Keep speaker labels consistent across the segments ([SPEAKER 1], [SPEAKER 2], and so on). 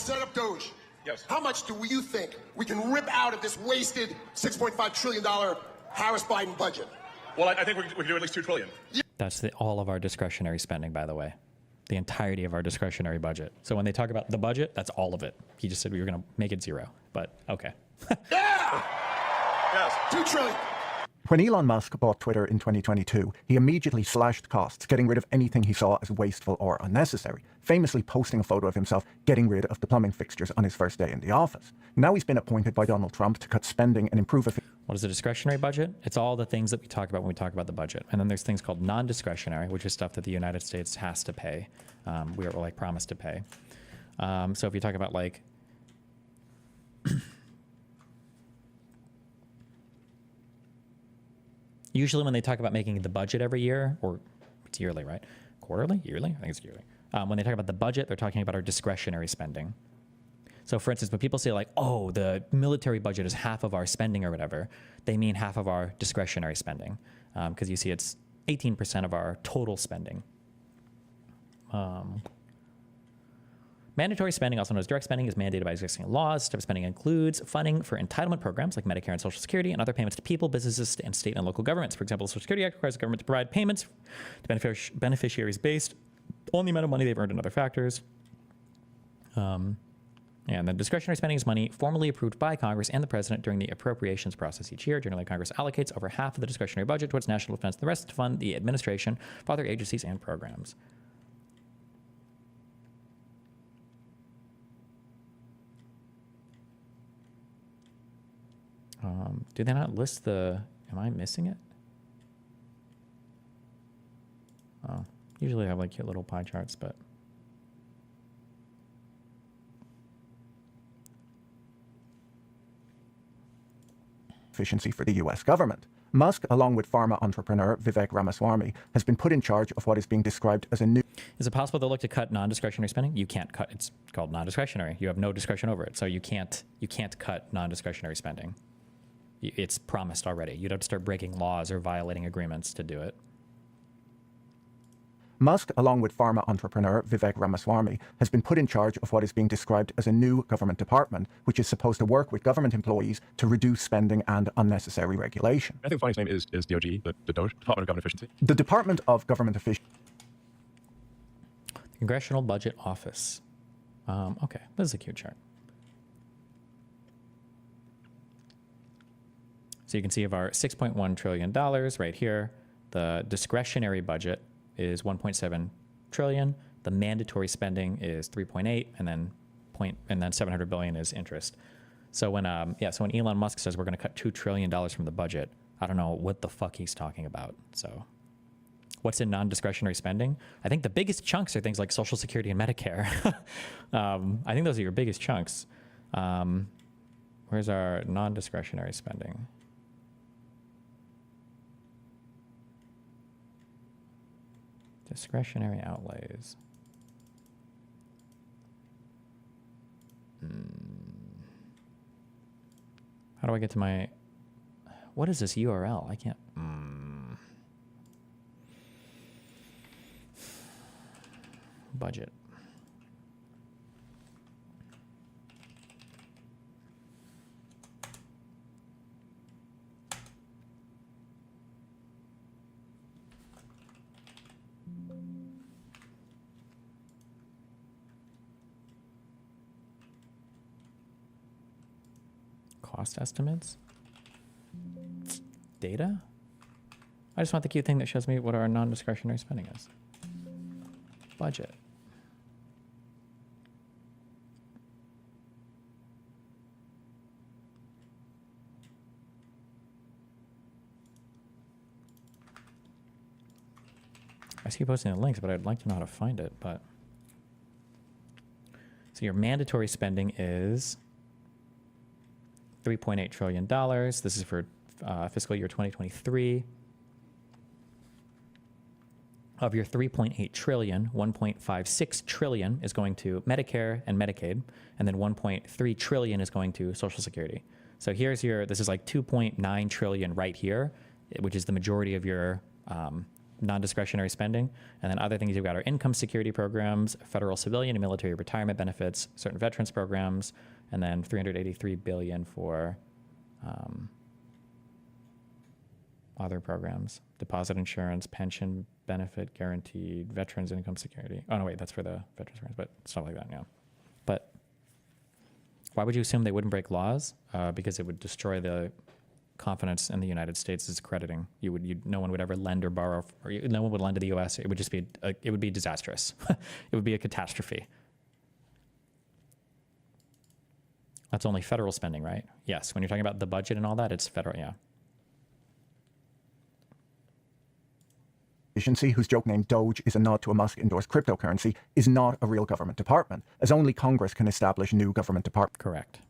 [SPEAKER 1] set up Doge.
[SPEAKER 2] Yes.
[SPEAKER 1] How much do you think we can rip out of this wasted $6.5 trillion Harris-Biden budget?
[SPEAKER 2] Well, I think we can do at least $2 trillion.
[SPEAKER 3] That's all of our discretionary spending, by the way. The entirety of our discretionary budget. So when they talk about the budget, that's all of it. He just said we were going to make it zero, but okay.
[SPEAKER 1] Yeah!
[SPEAKER 2] Yes.
[SPEAKER 1] $2 trillion.
[SPEAKER 4] When Elon Musk bought Twitter in 2022, he immediately slashed costs, getting rid of anything he saw as wasteful or unnecessary, famously posting a photo of himself getting rid of the plumbing fixtures on his first day in the office. Now he's been appointed by Donald Trump to cut spending and improve efficiency.
[SPEAKER 3] What is a discretionary budget? It's all the things that we talk about when we talk about the budget. And then there's things called non-discretionary, which is stuff that the United States has to pay. We are like promised to pay. So if you talk about like usually when they talk about making the budget every year, or it's yearly, right? Quarterly? Yearly? I think it's yearly. When they talk about the budget, they're talking about our discretionary spending. So for instance, when people say like, oh, the military budget is half of our spending or whatever, they mean half of our discretionary spending. Because you see it's 18% of our total spending. Mandatory spending, also known as direct spending, is mandated by existing laws. Type of spending includes funding for entitlement programs like Medicare and Social Security and other payments to people, businesses, and state and local governments. For example, the Social Security Act requires the government to provide payments to beneficiaries based on the amount of money they've earned and other factors. And then discretionary spending is money formally approved by Congress and the president during the appropriations process each year. Generally, Congress allocates over half of the discretionary budget towards national defense, the rest to fund the administration of other agencies and programs. Do they not list the, am I missing it? Oh, usually I have like cute little pie charts, but.
[SPEAKER 4] Efficiency for the US government. Musk, along with pharma entrepreneur Vivek Ramaswamy, has been put in charge of what is being described as a new...
[SPEAKER 3] Is it possible they'll look to cut non-discretionary spending? You can't cut, it's called non-discretionary. You have no discretion over it. So you can't cut non-discretionary spending. It's promised already. You'd have to start breaking laws or violating agreements to do it.
[SPEAKER 4] Musk, along with pharma entrepreneur Vivek Ramaswamy, has been put in charge of what is being described as a new government department, which is supposed to work with government employees to reduce spending and unnecessary regulation.
[SPEAKER 2] I think the funniest name is DOG, the DOGE, Department of Government Efficiency.
[SPEAKER 4] The Department of Government Efficiency.
[SPEAKER 3] Congressional Budget Office. Okay, this is a cute chart. So you can see of our $6.1 trillion right here, the discretionary budget is 1.7 trillion. The mandatory spending is 3.8, and then 700 billion is interest. So when so when Elon Musk says we're going to cut $2 trillion from the budget, I don't know what the fuck he's talking about. So what's in non-discretionary spending? I think the biggest chunks are things like Social Security and Medicare. I think those are your biggest chunks. Where's our non-discretionary spending? Discretionary outlays. How do I get to my... What is this URL? I can't... Budget. Cost estimates? Data? I just want the cute thing that shows me what our non-discretionary spending is. Budget. I see you posting the links, but I'd like to know how to find it, but... So your mandatory spending is $3.8 trillion. This is for fiscal year 2023. Of your 3.8 trillion, 1.56 trillion is going to Medicare and Medicaid, and then 1.3 trillion is going to Social Security. So here's your, this is like 2.9 trillion right here, which is the majority of your non-discretionary spending. And then other things you've got are income security programs, federal civilian and military retirement benefits, certain veterans programs, and then $383 billion for other programs, deposit insurance, pension benefit, guaranteed, veterans income security. Oh, no, wait, that's for the veterans programs, but stuff like that, yeah. But why would you assume they wouldn't break laws? Because it would destroy the confidence in the United States is crediting. No one would ever lend or borrow, no one would lend to the U.S. It would just be, it would be disastrous. It would be a catastrophe. That's only federal spending, right? Yes. When you're talking about the budget and all that, it's federal, yeah.
[SPEAKER 4] Agency, whose joke name Doge is a nod to a Musk-endorsed cryptocurrency, is not a real government department, as only Congress can establish new government departments.
[SPEAKER 3] Correct.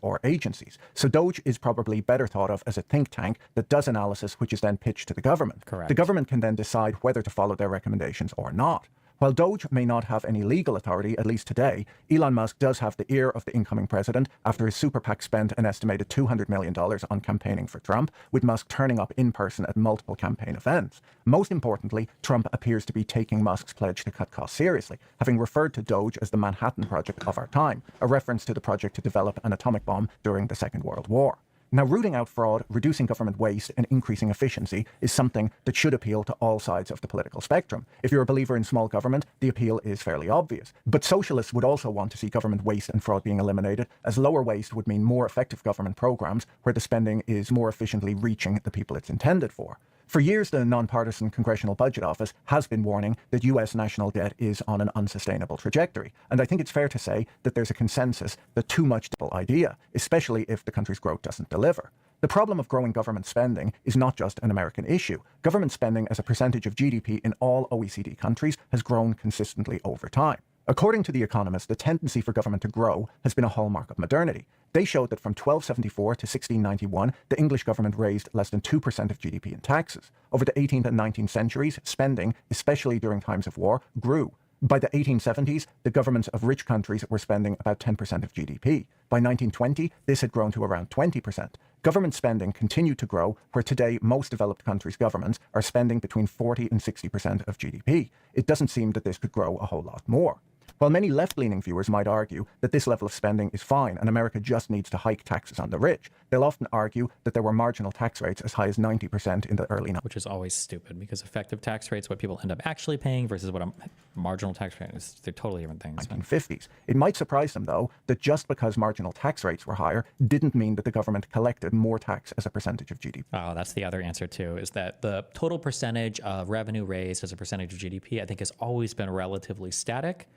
[SPEAKER 4] Or agencies. So Doge is probably better thought of as a think tank that does analysis which is then pitched to the government.
[SPEAKER 3] Correct.
[SPEAKER 4] The government can then decide whether to follow their recommendations or not. While Doge may not have any legal authority, at least today, Elon Musk does have the ear of the incoming president after his super PAC spent an estimated $200 million on campaigning for Trump, with Musk turning up in person at multiple campaign events. Most importantly, Trump appears to be taking Musk's pledge to cut costs seriously, having referred to Doge as the Manhattan Project of our time, a reference to the project to develop an atomic bomb during the Second World War. Now, rooting out fraud, reducing government waste, and increasing efficiency is something that should appeal to all sides of the political spectrum. If you're a believer in small government, the appeal is fairly obvious. But socialists would also want to see government waste and fraud being eliminated, as lower waste would mean more effective government programs where the spending is more efficiently reaching the people it's intended for. For years, the nonpartisan Congressional Budget Office has been warning that US national debt is on an unsustainable trajectory. And I think it's fair to say that there's a consensus that too much is an idea, especially if the country's growth doesn't deliver. The problem of growing government spending is not just an American issue. Government spending as a percentage of GDP in all OECD countries has grown consistently over time. According to The Economist, the tendency for government to grow has been a hallmark of modernity. They showed that from 1274 to 1691, the English government raised less than 2% of GDP in taxes. Over the 18th and 19th centuries, spending, especially during times of war, grew. By the 1870s, the governments of rich countries were spending about 10% of GDP. By 1920, this had grown to around 20%. Government spending continued to grow, where today most developed countries' governments are spending between 40 and 60% of GDP. It doesn't seem that this could grow a whole lot more. While many left-leaning viewers might argue that this level of spending is fine and America just needs to hike taxes on the rich, they'll often argue that there were marginal tax rates as high as 90% in the early 90s.
[SPEAKER 3] Which is always stupid, because effective tax rates, what people end up actually paying versus what a marginal tax rate is, they're totally different things.
[SPEAKER 4] 1950s. It might surprise them, though, that just because marginal tax rates were higher didn't mean that the government collected more tax as a percentage of GDP.
[SPEAKER 3] Oh, that's the other answer, too, is that the total percentage of revenue raised as a percentage of GDP, I think, has always been relatively static.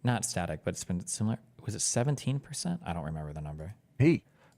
[SPEAKER 3] Not static, but it's been similar. Was it 17%? I don't remember the number.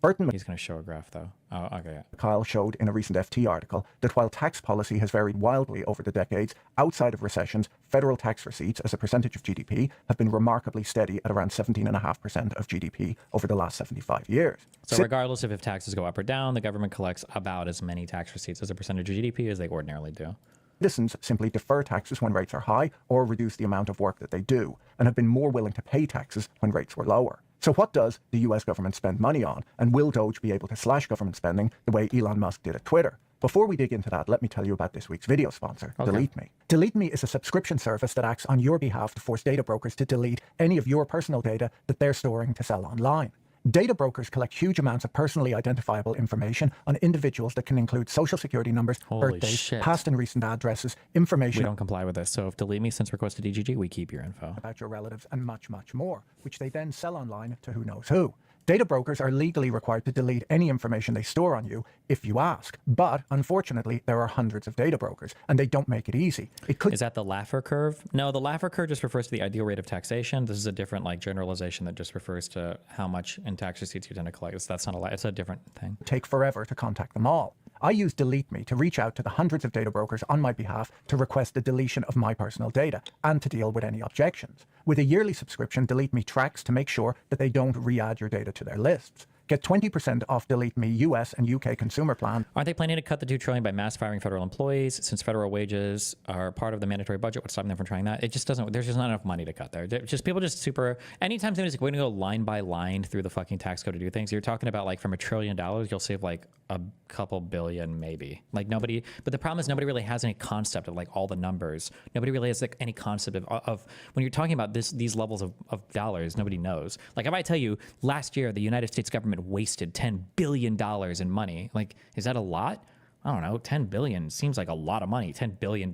[SPEAKER 4] Burton
[SPEAKER 3] He's going to show a graph, though. Oh, okay. Yeah.
[SPEAKER 4] Kyle showed in a recent FT article that while tax policy has varied wildly over the decades, outside of recessions, federal tax receipts as a percentage of GDP have been remarkably steady at around 17.5% of GDP over the last 75 years.
[SPEAKER 3] So regardless of if taxes go up or down, the government collects about as many tax receipts as a percentage of GDP as they ordinarily do.
[SPEAKER 4] Citizens simply defer taxes when rates are high or reduce the amount of work that they do, and have been more willing to pay taxes when rates were lower. So what does the US government spend money on, and will Doge be able to slash government spending the way Elon Musk did at Twitter? Before we dig into that, let me tell you about this week's video sponsor, Delete Me. Delete Me is a subscription service that acts on your behalf to force data brokers to delete any of your personal data that they're storing to sell online. Data brokers collect huge amounts of personally identifiable information on individuals that can include social security numbers, birthdays, past and recent addresses, information.
[SPEAKER 3] We don't comply with this, so if Delete Me sends request to DGG, we keep your info.
[SPEAKER 4] About your relatives and much, much more, which they then sell online to who knows who. Data brokers are legally required to delete any information they store on you if you ask. But unfortunately, there are hundreds of data brokers, and they don't make it easy.
[SPEAKER 3] Is that the Laffer curve? No, the Laffer curve just refers to the ideal rate of taxation. This is a different generalization that just refers to how much in tax receipts you tend to collect. That's not it's a different thing.
[SPEAKER 4] Take forever to contact them all. I use Delete Me to reach out to the hundreds of data brokers on my behalf to request the deletion of my personal data and to deal with any objections. With a yearly subscription, Delete Me tracks to make sure that they don't re-add your data to their lists. Get 20% off Delete Me US and UK consumer plan.
[SPEAKER 3] Aren't they planning to cut the $2 trillion by mass firing federal employees? Since federal wages are part of the mandatory budget, what's stopping them from trying that? It just doesn't. There's just not enough money to cut there. Just people just super. Anytime somebody's going to go line by line through the fucking tax code to do things, you're talking about like from $1 trillion, you'll save like a couple billion maybe. Like nobody. But the problem is nobody really has any concept of like all the numbers. Nobody really has like any concept of when you're talking about these levels of dollars. Nobody knows. Like if I tell you last year the United States government wasted $10 billion in money, like is that a lot? I don't know. 10 billion seems like a lot of money. $10 billion,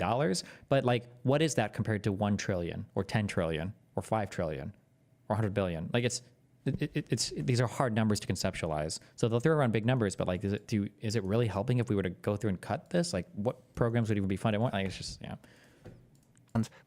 [SPEAKER 3] but like what is that compared to 1 trillion or 10 trillion or 5 trillion or 100 billion? Like it's these are hard numbers to conceptualize. So they'll throw around big numbers, but like is it really helping if we were to go through and cut this? Like what programs would even be funded? Like it's just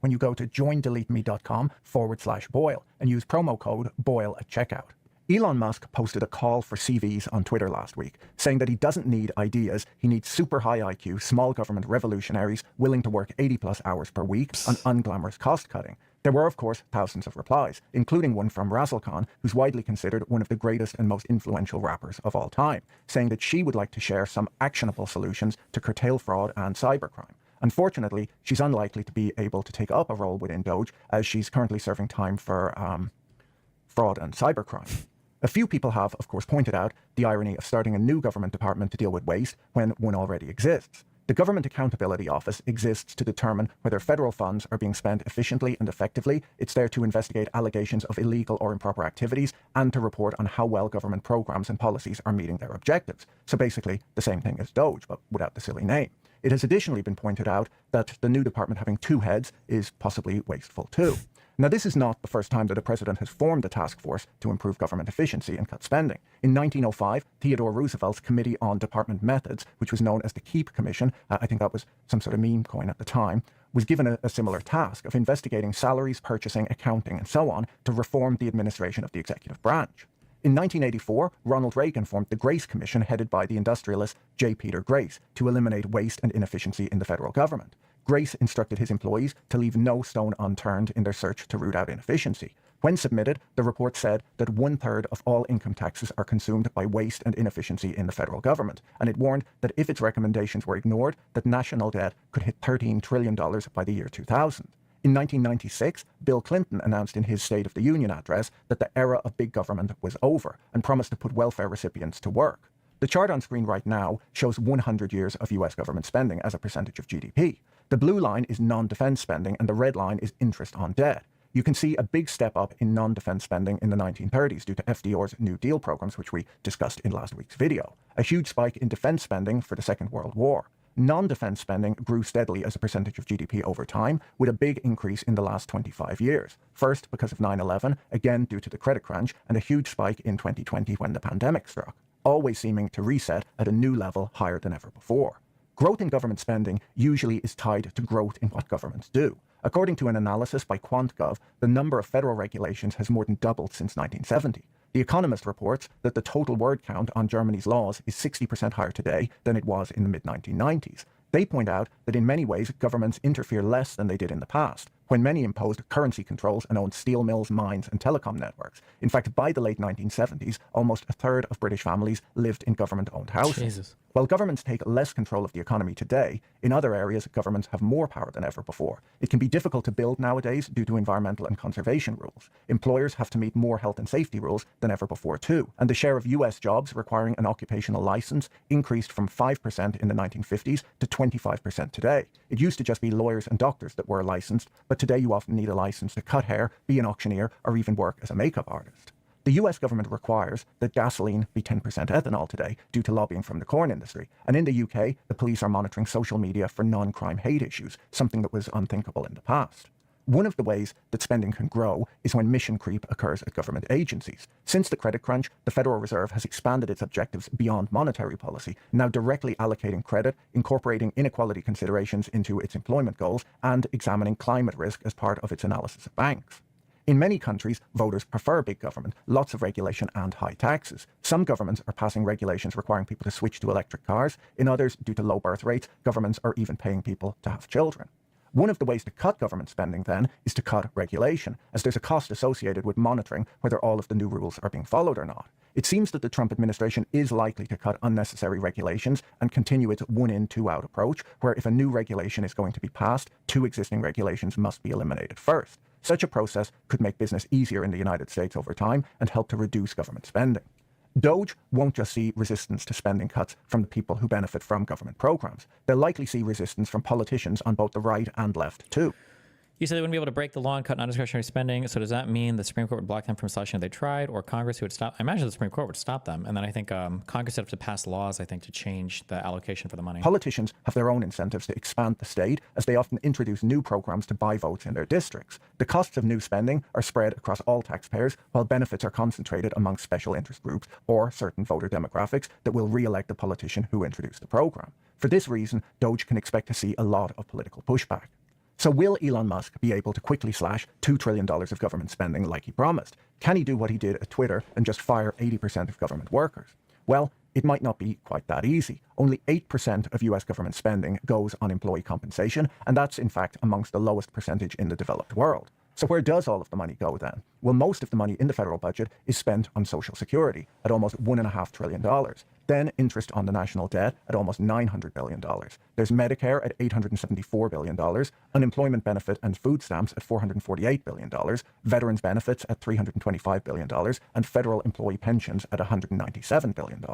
[SPEAKER 4] when you go to joindeleteme.com/Boyle and use promo code Boyle at checkout. Elon Musk posted a call for CVs on Twitter last week, saying that he doesn't need ideas, he needs super high IQ, small government revolutionaries willing to work 80+ hours per week on unglamorous cost cutting. There were, of course, thousands of replies, including one from Razzle Khan, who's widely considered one of the greatest and most influential rappers of all time, saying that she would like to share some actionable solutions to curtail fraud and cybercrime. Unfortunately, she's unlikely to be able to take up a role within Doge, as she's currently serving time for fraud and cybercrime. A few people have, of course, pointed out the irony of starting a new government department to deal with waste when one already exists. The Government Accountability Office exists to determine whether federal funds are being spent efficiently and effectively. It's there to investigate allegations of illegal or improper activities and to report on how well government programs and policies are meeting their objectives. So basically the same thing as Doge, but without the silly name. It has additionally been pointed out that the new department having 2 heads is possibly wasteful too. Now, this is not the first time that a president has formed a task force to improve government efficiency and cut spending. In 1905, Theodore Roosevelt's Committee on Department Methods, which was known as the Keep Commission, I think that was some sort of meme coin at the time, was given a similar task of investigating salaries, purchasing, accounting, and so on to reform the administration of the executive branch. In 1984, Ronald Reagan formed the Grace Commission, headed by the industrialist J. Peter Grace, to eliminate waste and inefficiency in the federal government. Grace instructed his employees to leave no stone unturned in their search to root out inefficiency. When submitted, the report said that 1/3 of all income taxes are consumed by waste and inefficiency in the federal government, and it warned that if its recommendations were ignored, that national debt could hit $13 trillion by the year 2000. In 1996, Bill Clinton announced in his State of the Union address that the era of big government was over and promised to put welfare recipients to work. The chart on screen right now shows 100 years of US government spending as a percentage of GDP. The blue line is non-defense spending and the red line is interest on debt. You can see a big step up in non-defense spending in the 1930s due to FDR's New Deal programs, which we discussed in last week's video. A huge spike in defense spending for the Second World War. Non-defense spending grew steadily as a percentage of GDP over time, with a big increase in the last 25 years. First because of 9/11, again due to the credit crunch, and a huge spike in 2020 when the pandemic struck, always seeming to reset at a new level higher than ever before. Growth in government spending usually is tied to growth in what governments do. According to an analysis by QuantGov, the number of federal regulations has more than doubled since 1970. The Economist reports that the total word count on Germany's laws is 60% higher today than it was in the mid-1990s. They point out that in many ways governments interfere less than they did in the past, when many imposed currency controls and owned steel mills, mines, and telecom networks. In fact, by the late 1970s, almost 1/3 of British families lived in government-owned housing.
[SPEAKER 3] Jesus.
[SPEAKER 4] While governments take less control of the economy today, in other areas governments have more power than ever before. It can be difficult to build nowadays due to environmental and conservation rules. Employers have to meet more health and safety rules than ever before too, and the share of US jobs requiring an occupational license increased from 5% in the 1950s to 25% today. It used to just be lawyers and doctors that were licensed, but today you often need a license to cut hair, be an auctioneer, or even work as a makeup artist. The US government requires that gasoline be 10% ethanol today due to lobbying from the corn industry. And in the UK, the police are monitoring social media for non-crime hate issues, something that was unthinkable in the past. One of the ways that spending can grow is when mission creep occurs at government agencies. Since the credit crunch, the Federal Reserve has expanded its objectives beyond monetary policy, now directly allocating credit, incorporating inequality considerations into its employment goals, and examining climate risk as part of its analysis of banks. In many countries, voters prefer big government, lots of regulation and high taxes. Some governments are passing regulations requiring people to switch to electric cars. In others, due to low birth rates, governments are even paying people to have children. One of the ways to cut government spending, then, is to cut regulation, as there's a cost associated with monitoring whether all of the new rules are being followed or not. It seems that the Trump administration is likely to cut unnecessary regulations and continue its one-in, two-out approach, where if a new regulation is going to be passed, two existing regulations must be eliminated first. Such a process could make business easier in the United States over time and help to reduce government spending. Doge won't just see resistance to spending cuts from the people who benefit from government programs. They'll likely see resistance from politicians on both the right and left too.
[SPEAKER 3] You said they wouldn't be able to break the law and cut non-discretionary spending. So does that mean the Supreme Court would block them from slashing if they tried, or Congress who would stop? I imagine the Supreme Court would stop them. And then I think Congress would have to pass laws, I think, to change the allocation for the money.
[SPEAKER 4] Politicians have their own incentives to expand the state, as they often introduce new programs to buy votes in their districts. The costs of new spending are spread across all taxpayers, while benefits are concentrated among special interest groups or certain voter demographics that will re-elect the politician who introduced the program. For this reason, Doge can expect to see a lot of political pushback. So will Elon Musk be able to quickly slash $2 trillion of government spending like he promised? Can he do what he did at Twitter and just fire 80% of government workers? Well, it might not be quite that easy. Only 8% of US government spending goes on employee compensation, and that's in fact amongst the lowest percentage in the developed world. So where does all of the money go then? Well, most of the money in the federal budget is spent on Social Security at almost $1.5 trillion. Then interest on the national debt at almost $900 billion. There's Medicare at $874 billion, unemployment benefit and food stamps at $448 billion, veterans benefits at $325 billion, and federal employee pensions at $197 billion.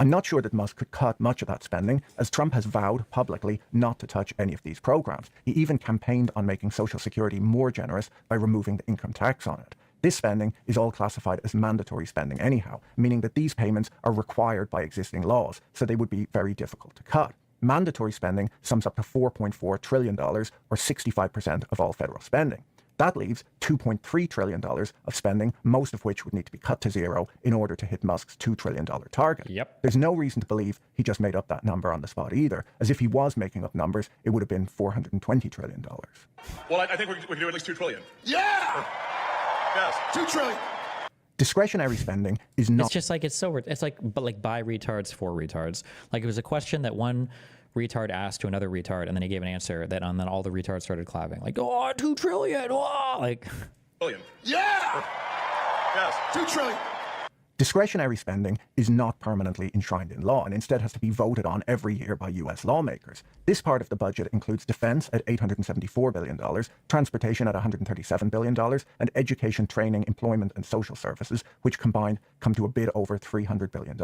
[SPEAKER 4] I'm not sure that Musk could cut much of that spending, as Trump has vowed publicly not to touch any of these programs. He even campaigned on making Social Security more generous by removing the income tax on it. This spending is all classified as mandatory spending anyhow, meaning that these payments are required by existing laws, so they would be very difficult to cut. Mandatory spending sums up to $4.4 trillion, or 65% of all federal spending. That leaves $2.3 trillion of spending, most of which would need to be cut to zero in order to hit Musk's $2 trillion target.
[SPEAKER 3] Yep.
[SPEAKER 4] There's no reason to believe he just made up that number on the spot either, as if he was making up numbers, it would have been $420 trillion.
[SPEAKER 2] Well, I think we can do at least $2 trillion.
[SPEAKER 1] Yeah!
[SPEAKER 2] Yes.
[SPEAKER 1] $2 trillion.
[SPEAKER 4] Discretionary spending is not...
[SPEAKER 3] It's just like, it's like by retards for retards. Like it was a question that one retard asked to another retard, and then he gave an answer that, and then all the retards started clapping. Like, oh, 2 trillion, oh! Like...
[SPEAKER 2] Billion.
[SPEAKER 1] Yeah!
[SPEAKER 2] Yes.
[SPEAKER 1] $2 trillion.
[SPEAKER 4] Discretionary spending is not permanently enshrined in law and instead has to be voted on every year by US lawmakers. This part of the budget includes defense at $874 billion, transportation at $137 billion, and education, training, employment, and social services, which combined come to a bit over $300 billion.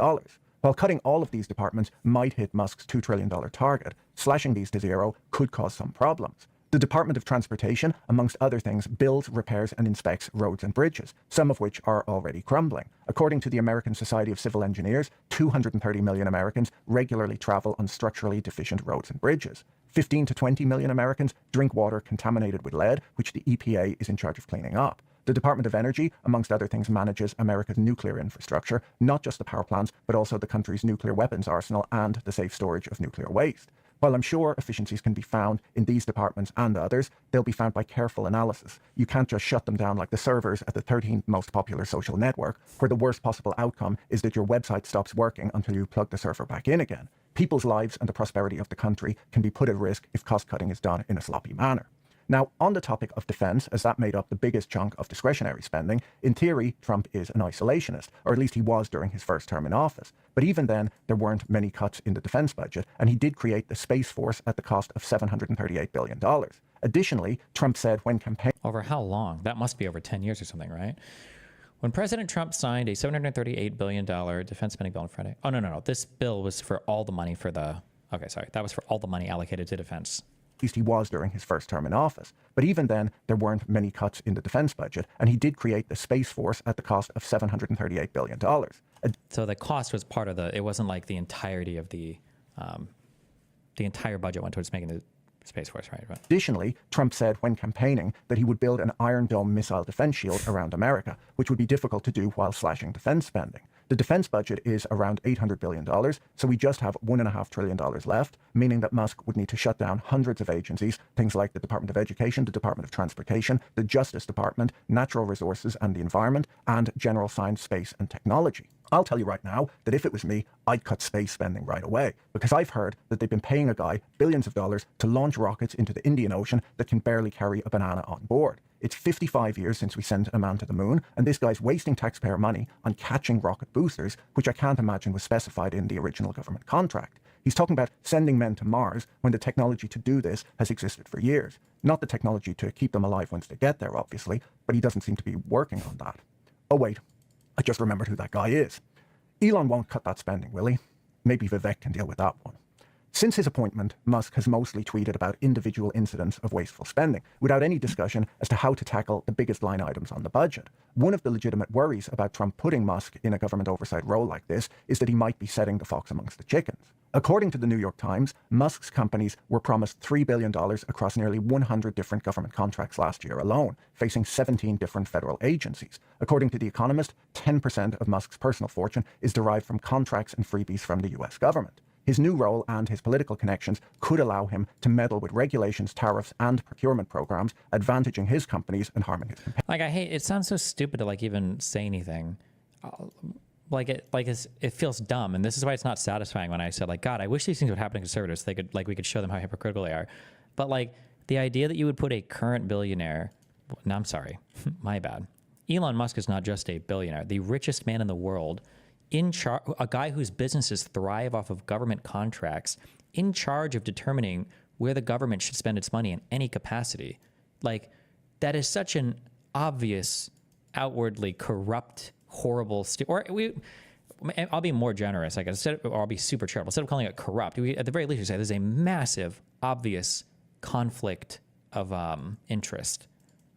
[SPEAKER 4] While cutting all of these departments might hit Musk's $2 trillion target, slashing these to zero could cause some problems. The Department of Transportation, amongst other things, builds, repairs, and inspects roads and bridges, some of which are already crumbling. According to the American Society of Civil Engineers, 230 million Americans regularly travel on structurally deficient roads and bridges. 15 to 20 million Americans drink water contaminated with lead, which the EPA is in charge of cleaning up. The Department of Energy, amongst other things, manages America's nuclear infrastructure, not just the power plants, but also the country's nuclear weapons arsenal and the safe storage of nuclear waste. While I'm sure efficiencies can be found in these departments and others, they'll be found by careful analysis. You can't just shut them down like the servers at the 13th most popular social network, where the worst possible outcome is that your website stops working until you plug the server back in again. People's lives and the prosperity of the country can be put at risk if cost cutting is done in a sloppy manner. Now, on the topic of defense, as that made up the biggest chunk of discretionary spending, in theory, Trump is an isolationist, or at least he was during his first term in office. But even then, there weren't many cuts in the defense budget, and he did create the Space Force at the cost of $738 billion. Additionally, Trump said when campaigning...
[SPEAKER 3] Over how long? That must be over 10 years or something, right? When President Trump signed a $738 billion defense spending bill on Friday... Oh, no. This bill was for all the money for the... Okay, sorry. That was for all the money allocated to defense.
[SPEAKER 4] At least he was during his first term in office. But even then, there weren't many cuts in the defense budget, and he did create the Space Force at the cost of $738 billion.
[SPEAKER 3] So the cost was part of the... It wasn't like the entirety of the entire budget went towards making the Space Force, right?
[SPEAKER 4] Additionally, Trump said when campaigning that he would build an Iron Dome missile defense shield around America, which would be difficult to do while slashing defense spending. The defense budget is around $800 billion, so we just have $1.5 trillion left, meaning that Musk would need to shut down hundreds of agencies, things like the Department of Education, the Department of Transportation, the Justice Department, Natural Resources and the Environment, and General Science, Space and Technology. I'll tell you right now that if it was me, I'd cut space spending right away, because I've heard that they've been paying a guy billions of dollars to launch rockets into the Indian Ocean that can barely carry a banana on board. It's 55 years since we sent a man to the moon, and this guy's wasting taxpayer money on catching rocket boosters, which I can't imagine was specified in the original government contract. He's talking about sending men to Mars when the technology to do this has existed for years. Not the technology to keep them alive once they get there, obviously, but he doesn't seem to be working on that. Oh wait, I just remembered who that guy is. Elon won't cut that spending, will he? Maybe Vivek can deal with that one. Since his appointment, Musk has mostly tweeted about individual incidents of wasteful spending, without any discussion as to how to tackle the biggest line items on the budget. One of the legitimate worries about Trump putting Musk in a government oversight role like this is that he might be setting the fox amongst the chickens. According to the New York Times, Musk's companies were promised $3 billion across nearly 100 different government contracts last year alone, facing 17 different federal agencies. According to The Economist, 10% of Musk's personal fortune is derived from contracts and freebies from the US government. His new role and his political connections could allow him to meddle with regulations, tariffs, and procurement programs, advantaging his companies and harming his competitors.
[SPEAKER 3] Like, I hate, it sounds so stupid to like even say anything. It feels dumb, and this is why it's not satisfying when I said, like, God, I wish these things would happen to conservatives so we could show them how hypocritical they are. But like the idea that you would put a current billionaire, no, I'm sorry, my bad. Elon Musk is not just a billionaire, the richest man in the world, in charge, a guy whose businesses thrive off of government contracts, in charge of determining where the government should spend its money in any capacity. Like, that is such an obvious, outwardly corrupt, horrible, I'll be more generous, I guess, or I'll be super charitable. Instead of calling it corrupt, at the very least, we say there's a massive, obvious conflict of interest.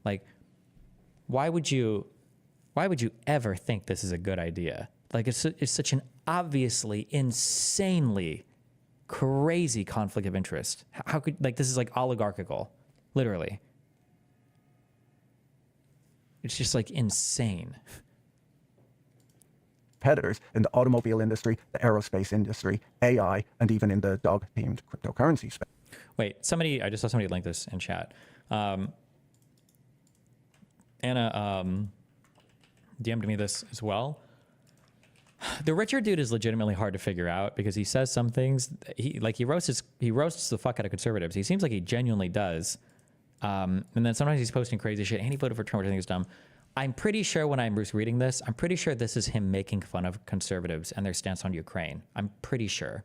[SPEAKER 3] Like, why would you ever think this is a good idea? Like, it's such an obviously, insanely crazy conflict of interest. How could, like, this is like oligarchical, literally. It's just like insane.
[SPEAKER 4] Competitors in the automobile industry, the aerospace industry, AI, and even in the dog-themed cryptocurrency space.
[SPEAKER 3] Wait, I just saw somebody link this in chat. Anna DM'd me this as well. The Richard dude is legitimately hard to figure out because he says some things. He roasts the fuck out of conservatives. He seems like he genuinely does. And then sometimes he's posting crazy shit. And he voted for Trump, which I think is dumb. I'm pretty sure when I'm reading this, I'm pretty sure this is him making fun of conservatives and their stance on Ukraine. I'm pretty sure.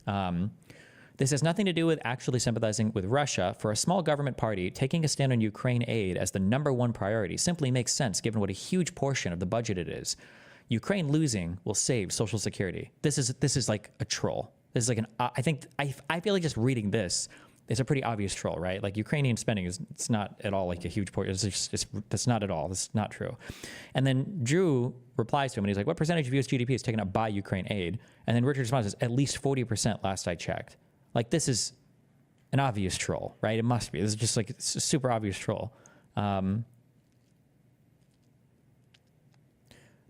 [SPEAKER 3] This has nothing to do with actually sympathizing with Russia. For a small government party, taking a stand on Ukraine aid as the #1 priority simply makes sense given what a huge portion of the budget it is. Ukraine losing will save Social Security. This is like a troll. This is like I feel like just reading this is a pretty obvious troll, right? Like, Ukrainian spending it's not at all like a huge portion. That's not at all. That's not true. And then Drew replies to him and he's like, what percentage of US GDP is taken up by Ukraine aid? And then Richard responds, at least 40% last I checked. Like, this is an obvious troll, right? It must be. This is just like, it's a super obvious troll.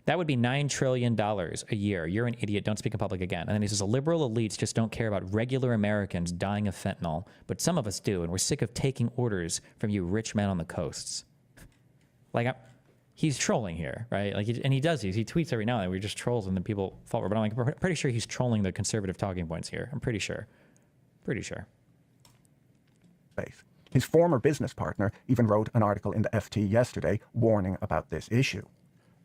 [SPEAKER 3] That would be $9 trillion a year. You're an idiot. Don't speak in public again. And then he says, liberal elites just don't care about regular Americans dying of fentanyl, but some of us do, and we're sick of taking orders from you rich men on the coasts. Like, he's trolling here, right? Like, and he does these. He tweets every now and then. We're just trolls, and then people fall. But I'm like, pretty sure he's trolling the conservative talking points here. I'm pretty sure. Pretty sure.
[SPEAKER 4] His former business partner even wrote an article in the FT yesterday warning about this issue.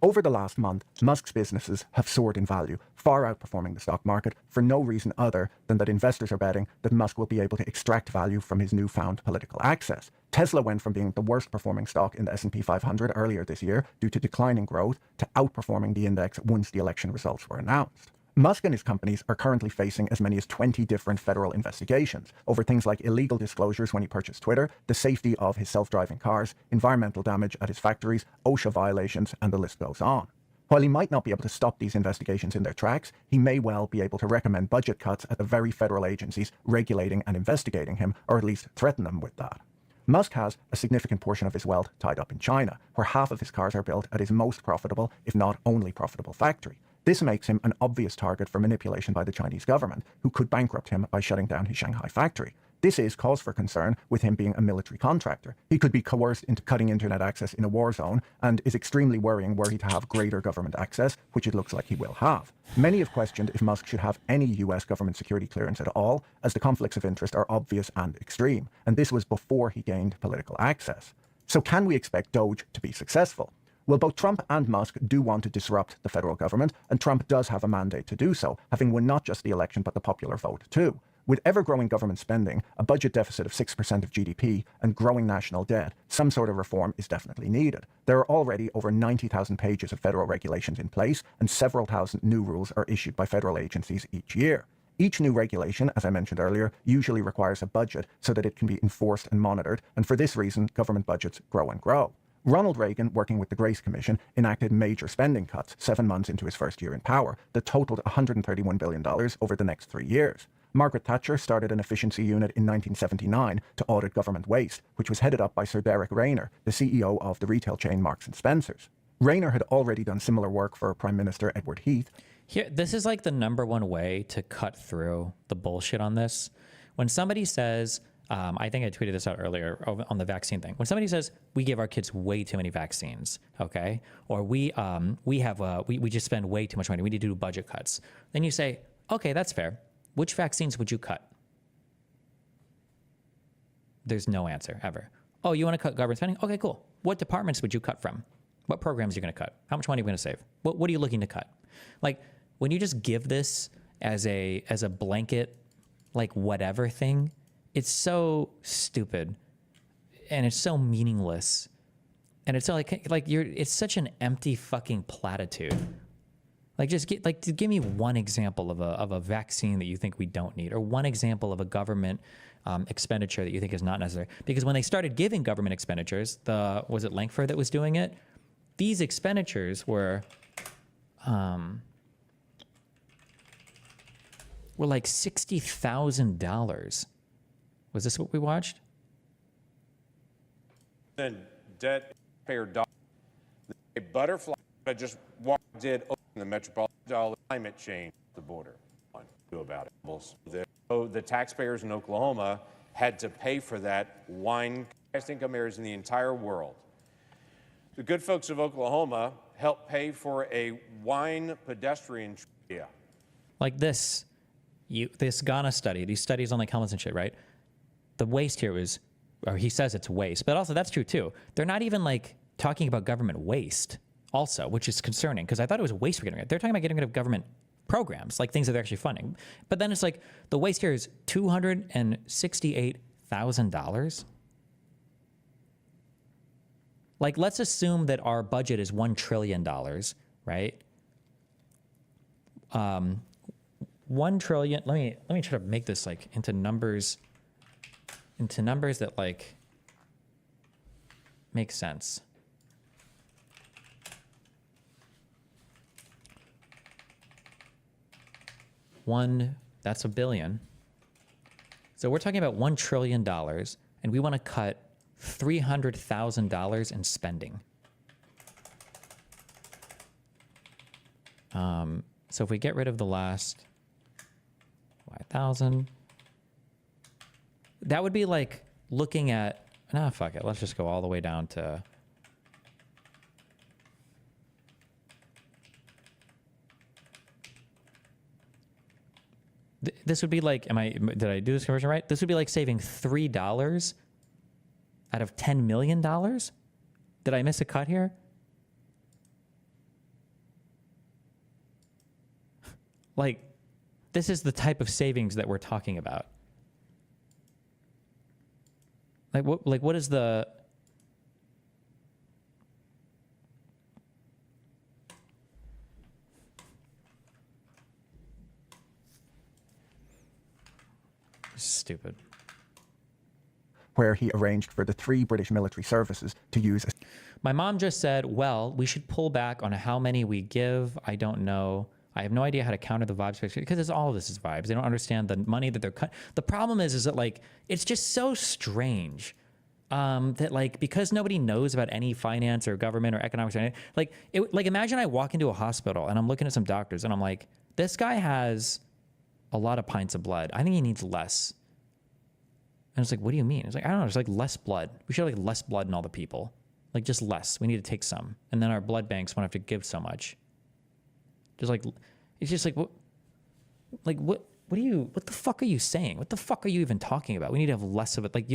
[SPEAKER 4] Over the last month, Musk's businesses have soared in value, far outperforming the stock market for no reason other than that investors are betting that Musk will be able to extract value from his newfound political access. Tesla went from being the worst performing stock in the S&P 500 earlier this year due to declining growth to outperforming the index once the election results were announced. Musk and his companies are currently facing as many as 20 different federal investigations over things like illegal disclosures when he purchased Twitter, the safety of his self-driving cars, environmental damage at his factories, OSHA violations, and the list goes on. While he might not be able to stop these investigations in their tracks, he may well be able to recommend budget cuts at the very federal agencies regulating and investigating him, or at least threaten them with that. Musk has a significant portion of his wealth tied up in China, where half of his cars are built at his most profitable, if not only profitable, factory. This makes him an obvious target for manipulation by the Chinese government, who could bankrupt him by shutting down his Shanghai factory. This is cause for concern with him being a military contractor. He could be coerced into cutting internet access in a war zone and is extremely worrying were he to have greater government access, which it looks like he will have. Many have questioned if Musk should have any US government security clearance at all, as the conflicts of interest are obvious and extreme, and this was before he gained political access. So can we expect Doge to be successful? Well, both Trump and Musk do want to disrupt the federal government, and Trump does have a mandate to do so, having won not just the election but the popular vote too. With ever-growing government spending, a budget deficit of 6% of GDP, and growing national debt, some sort of reform is definitely needed. There are already over 90,000 pages of federal regulations in place, and several thousand new rules are issued by federal agencies each year. Each new regulation, as I mentioned earlier, usually requires a budget so that it can be enforced and monitored, and for this reason, government budgets grow and grow. Ronald Reagan, working with the Grace Commission, enacted major spending cuts 7 months into his first year in power that totaled $131 billion over the next 3 years. Margaret Thatcher started an efficiency unit in 1979 to audit government waste, which was headed up by Sir Derek Rayner, the CEO of the retail chain Marks & Spencer's. Rayner had already done similar work for Prime Minister Edward Heath.
[SPEAKER 3] Here, this is like the #1 way to cut through the bullshit on this. When somebody says, I think I tweeted this out earlier on the vaccine thing. When somebody says we give our kids way too many vaccines, okay, or we just spend way too much money, we need to do budget cuts, then you say, okay, that's fair. Which vaccines would you cut? There's no answer ever. Oh, you want to cut government spending? Okay, cool. What departments would you cut from? What programs are you going to cut? How much money are you going to save? What are you looking to cut? Like, when you just give this as a blanket, like whatever thing, it's so stupid and it's so meaningless. And it's it's such an empty fucking platitude. Like, just give me one example of a vaccine that you think we don't need, or one example of a government expenditure that you think is not necessary. Because when they started giving government expenditures, was it Lankford that was doing it? These expenditures were like $60,000. Was this what we watched?
[SPEAKER 5] Then debt payer dollar. A butterfly that just did open the metropolitan climate change at the border. Do about it. So the taxpayers in Oklahoma had to pay for that wine. Highest income areas in the entire world. The good folks of Oklahoma helped pay for a wine pedestrian. Yeah.
[SPEAKER 3] Like this Ghana study, these studies on like helmets and shit, right? The waste here was, or he says it's waste, but also that's true too. They're not even like talking about government waste also, which is concerning because I thought it was waste we're getting rid of. They're talking about getting rid of government programs, like things that they're actually funding. But then it's like the waste here is $268,000. Like, let's assume that our budget is $1 trillion, right? 1 trillion. Let me try to make this like into numbers that like make sense. That's a billion. So we're talking about $1 trillion, and we want to cut $300,000 in spending. So if we get rid of the last 5,000, that would be like looking at, fuck it. Let's just go all the way down to, this would be like, did I do this conversion right? This would be like saving $3 out of $10 million? Did I miss a cut here? Like, this is the type of savings that we're talking about. What is the... Stupid.
[SPEAKER 4] Where he arranged for the 3 British military services to use.
[SPEAKER 3] My mom just said, well, we should pull back on how many we give. I don't know. I have no idea how to counter the vibes, because all of this is vibes. They don't understand the money that they're cut. The problem is that like, it's just so strange that like, because nobody knows about any finance or government or economics or anything, like imagine I walk into a hospital and I'm looking at some doctors and I'm like, this guy has a lot of pints of blood. I think he needs less. And it's like, what do you mean? It's like, I don't know. There's like less blood. We should have like less blood in all the people. Like just less. We need to take some. And then our blood banks won't have to give so much. Just like, it's just like, what? Like what? what the fuck are you saying? What the fuck are you even talking about? We need to have less of it. Like,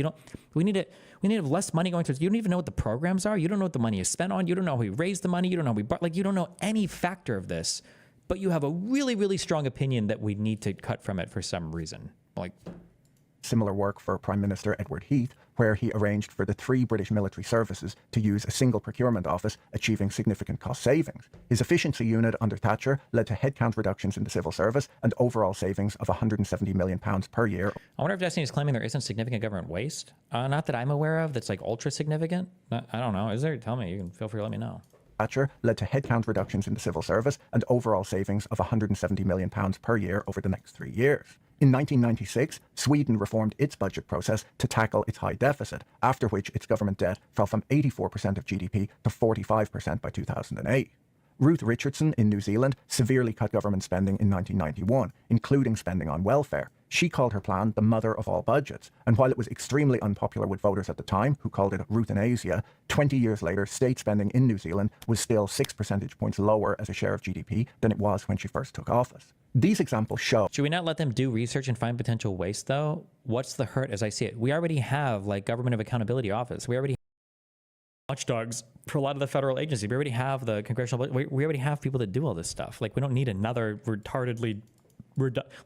[SPEAKER 3] we need to have less money going towards, you don't even know what the programs are. You don't know what the money is spent on. You don't know how we raised the money. You don't know how you don't know any factor of this, but you have a really, really strong opinion that we need to cut from it for some reason. Like,
[SPEAKER 4] similar work for Prime Minister Edward Heath, where he arranged for the 3 British military services to use a single procurement office, achieving significant cost savings. His efficiency unit under Thatcher led to headcount reductions in the civil service and overall savings of £170 million per year.
[SPEAKER 3] I wonder if Destiny is claiming there isn't significant government waste. Not that I'm aware of that's like ultra significant. I don't know. Is there? Tell me. You can feel free to let me know.
[SPEAKER 4] Thatcher led to headcount reductions in the civil service and overall savings of £170 million per year over the next 3 years. In 1996, Sweden reformed its budget process to tackle its high deficit, after which its government debt fell from 84% of GDP to 45% by 2008. Ruth Richardson in New Zealand severely cut government spending in 1991, including spending on welfare. She called her plan the mother of all budgets, and while it was extremely unpopular with voters at the time, who called it euthanasia, 20 years later, state spending in New Zealand was still 6 percentage points lower as a share of GDP than it was when she first took office. These examples show...
[SPEAKER 3] Should we not let them do research and find potential waste, though? What's the hurt as I see it? We already have, like, Government of Accountability Office. We already have watchdogs for a lot of the federal agencies. We already have the congressional... We already have people that do all this stuff. Like, we don't need another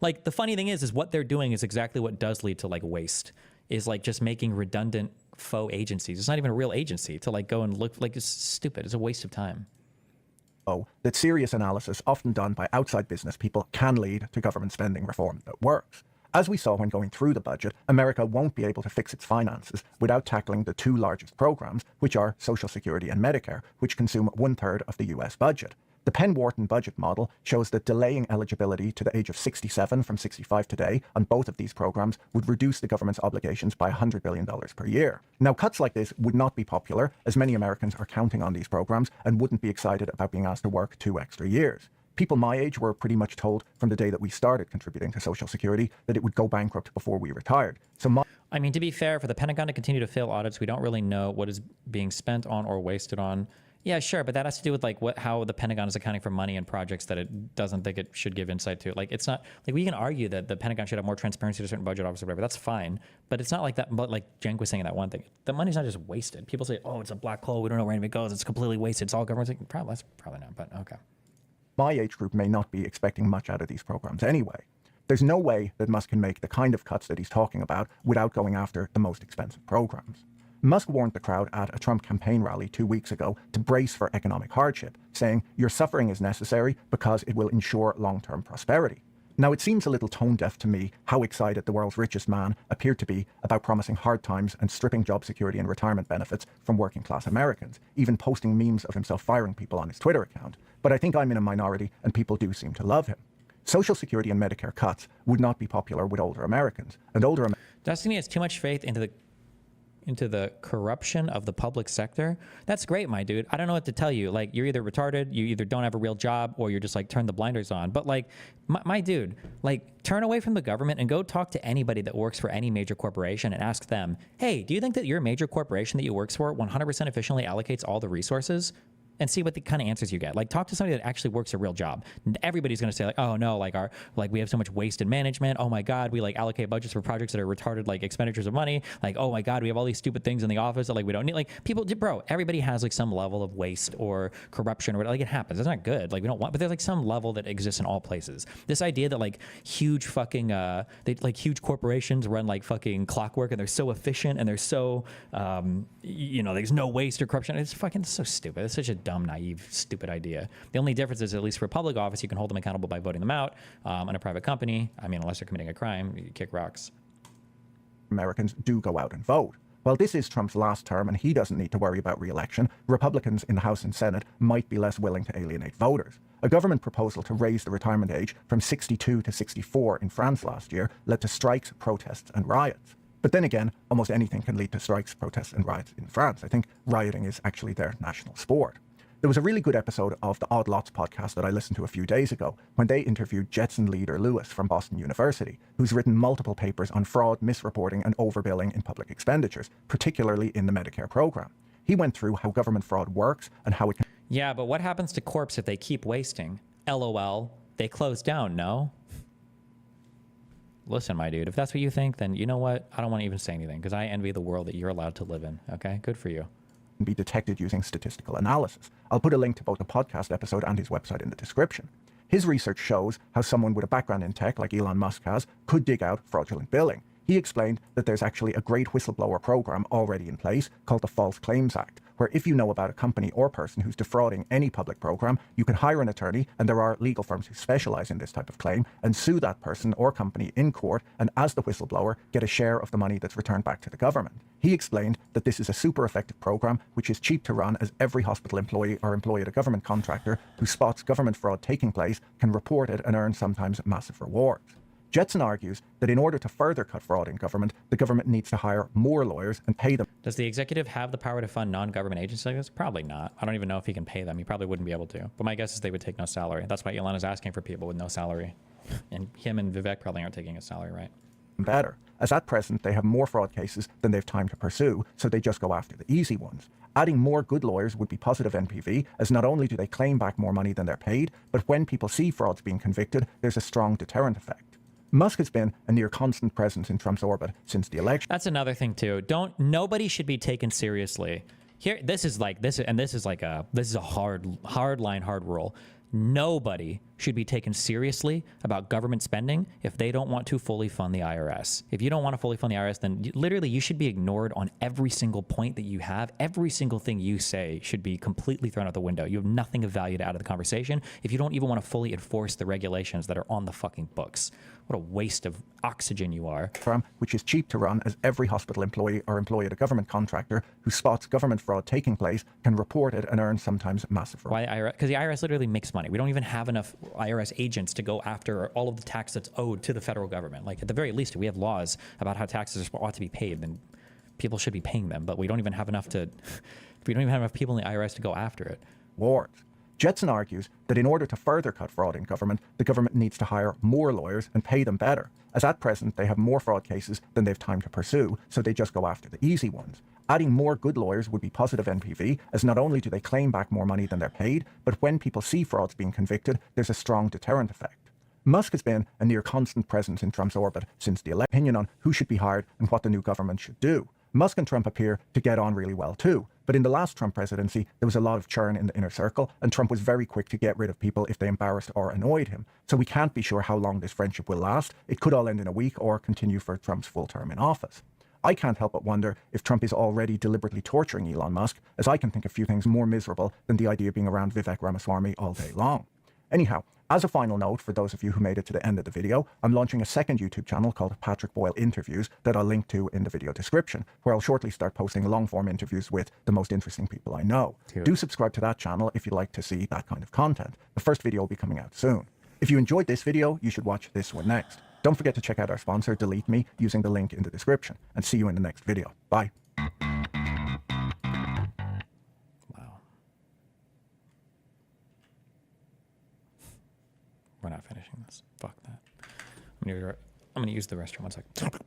[SPEAKER 3] like, the funny thing is what they're doing is exactly what does lead to, like, waste. Is, like, just making redundant faux agencies. It's not even a real agency to, like, go and look... Like, it's stupid. It's a waste of time.
[SPEAKER 4] That serious analysis, often done by outside business people, can lead to government spending reform that works. As we saw when going through the budget, America won't be able to fix its finances without tackling the 2 largest programs, which are Social Security and Medicare, which consume 1/3 of the US budget. The Penn-Wharton budget model shows that delaying eligibility to the age of 67 from 65 today on both of these programs would reduce the government's obligations by $100 billion per year. Now, cuts like this would not be popular, as many Americans are counting on these programs and wouldn't be excited about being asked to work 2 extra years. People my age were pretty much told from the day that we started contributing to Social Security that it would go bankrupt before we retired.
[SPEAKER 3] I mean, to be fair, for the Pentagon to continue to fail audits, we don't really know what is being spent on or wasted on. Yeah, sure, but that has to do with, like, how the Pentagon is accounting for money and projects that it doesn't think it should give insight to. Like, it's not like we can argue that the Pentagon should have more transparency to certain budget office or whatever. That's fine, but it's not like that. But like Cenk was saying that one thing, the money's not just wasted. People say, "Oh, it's a black hole. We don't know where it goes. It's completely wasted. It's all government." Like, that's probably not, but okay.
[SPEAKER 4] My age group may not be expecting much out of these programs anyway. There's no way that Musk can make the kind of cuts that he's talking about without going after the most expensive programs. Musk warned the crowd at a Trump campaign rally 2 weeks ago to brace for economic hardship, saying, "Your suffering is necessary because it will ensure long-term prosperity." Now, it seems a little tone-deaf to me how excited the world's richest man appeared to be about promising hard times and stripping job security and retirement benefits from working-class Americans, even posting memes of himself firing people on his Twitter account. But I think I'm in a minority, and people do seem to love him. Social Security and Medicare cuts would not be popular with older Americans, and
[SPEAKER 3] Destiny has too much faith into the corruption of the public sector. That's great, my dude. I don't know what to tell you. Like, you're either retarded, you either don't have a real job, or you're just like, turn the blinders on. But like, my dude, like, turn away from the government and go talk to anybody that works for any major corporation and ask them, hey, do you think that your major corporation that you work for 100% efficiently allocates all the resources? And see what the kind of answers you get. Like, talk to somebody that actually works a real job. Everybody's going to say, like, oh no, like we have so much waste in management. Oh my God, we like allocate budgets for projects that are retarded, like expenditures of money. Like, oh my God, we have all these stupid things in the office that like we don't need. Like, people, bro, everybody has like some level of waste or corruption or whatever. Like, it happens. It's not good. Like, we don't want, but there's like some level that exists in all places. This idea that like huge fucking, huge corporations run like fucking clockwork and they're so efficient and they're so, there's no waste or corruption. It's so stupid. It's such a dumb, naive, stupid idea. The only difference is, at least for a public office, you can hold them accountable by voting them out. In a private company, I mean, unless they're committing a crime, you kick rocks.
[SPEAKER 4] Americans do go out and vote. While this is Trump's last term and he doesn't need to worry about re-election, Republicans in the House and Senate might be less willing to alienate voters. A government proposal to raise the retirement age from 62 to 64 in France last year led to strikes, protests, and riots. But then again, almost anything can lead to strikes, protests, and riots in France. I think rioting is actually their national sport. There was a really good episode of the Odd Lots podcast that I listened to a few days ago when they interviewed Jetson leader Lewis from Boston University, who's written multiple papers on fraud, misreporting, and overbilling in public expenditures, particularly in the Medicare program. He went through how government fraud works and how it can...
[SPEAKER 3] Yeah, but what happens to corps if they keep wasting? LOL, they close down, no? listen, my dude, if that's what you think, then you know what? I don't want to even say anything because I envy the world that you're allowed to live in. Okay, good for you.
[SPEAKER 4] Be detected using statistical analysis. I'll put a link to both the podcast episode and his website in the description. His research shows how someone with a background in tech, like Elon Musk has, could dig out fraudulent billing. He explained that there's actually a great whistleblower program already in place called the False Claims Act, where if you know about a company or person who's defrauding any public program, you can hire an attorney, and there are legal firms who specialize in this type of claim, and sue that person or company in court, and as the whistleblower, get a share of the money that's returned back to the government. He explained that this is a super effective program, which is cheap to run, as every hospital employee or employee at a government contractor who spots government fraud taking place can report it and earn sometimes massive rewards. Jetson argues that in order to further cut fraud in government, the government needs to hire more lawyers and pay them.
[SPEAKER 3] Does the executive have the power to fund non-government agencies like this? Probably not. I don't even know if he can pay them. He probably wouldn't be able to. But my guess is they would take no salary. That's why Elon is asking for people with no salary. And him and Vivek probably aren't taking a salary, right?
[SPEAKER 4] Better, as at present they have more fraud cases than they've time to pursue, so they just go after the easy ones. Adding more good lawyers would be positive NPV, as not only do they claim back more money than they're paid, but when people see frauds being convicted, there's a strong deterrent effect. Musk has been a near constant presence in Trump's orbit since the election.
[SPEAKER 3] That's another thing too. Nobody should be taken seriously. Here, this is a hard line, hard rule. Nobody should be taken seriously about government spending if they don't want to fully fund the IRS. If you don't want to fully fund the IRS, then literally you should be ignored on every single point that you have. Every single thing you say should be completely thrown out the window. You have nothing of value to add to the conversation if you don't even want to fully enforce the regulations that are on the fucking books. What a waste of oxygen you are.
[SPEAKER 4] Which is cheap to run, as every hospital employee or employee at a government contractor who spots government fraud taking place can report it and earn sometimes massive rewards.
[SPEAKER 3] Why the IRS? Because the IRS literally makes money. We don't even have enough IRS agents to go after all of the tax that's owed to the federal government. Like, at the very least, if we have laws about how taxes ought to be paid, then people should be paying them. But we don't even have enough to, we don't even have enough people in the IRS to go after it.
[SPEAKER 4] Wards. Jetson argues that in order to further cut fraud in government, the government needs to hire more lawyers and pay them better, as at present they have more fraud cases than they've time to pursue, so they just go after the easy ones. Adding more good lawyers would be positive NPV, as not only do they claim back more money than they're paid, but when people see frauds being convicted, there's a strong deterrent effect. Musk has been a near constant presence in Trump's orbit since the election. Opinion on who should be hired and what the new government should do. Musk and Trump appear to get on really well too, but in the last Trump presidency, there was a lot of churn in the inner circle, and Trump was very quick to get rid of people if they embarrassed or annoyed him. So we can't be sure how long this friendship will last. It could all end in a week or continue for Trump's full term in office. I can't help but wonder if Trump is already deliberately torturing Elon Musk, as I can think of few things more miserable than the idea of being around Vivek Ramaswamy all day long. Anyhow, as a final note, for those of you who made it to the end of the video, I'm launching a second YouTube channel called Patrick Boyle Interviews that I'll link to in the video description, where I'll shortly start posting long-form interviews with the most interesting people I know. Do subscribe to that channel if you'd like to see that kind of content. The first video will be coming out soon. If you enjoyed this video, you should watch this one next. Don't forget to check out our sponsor, Delete Me, using the link in the description. And see you in the next video. Bye.
[SPEAKER 3] We're not finishing this. Fuck that. I'm gonna use the restroom. 1 second.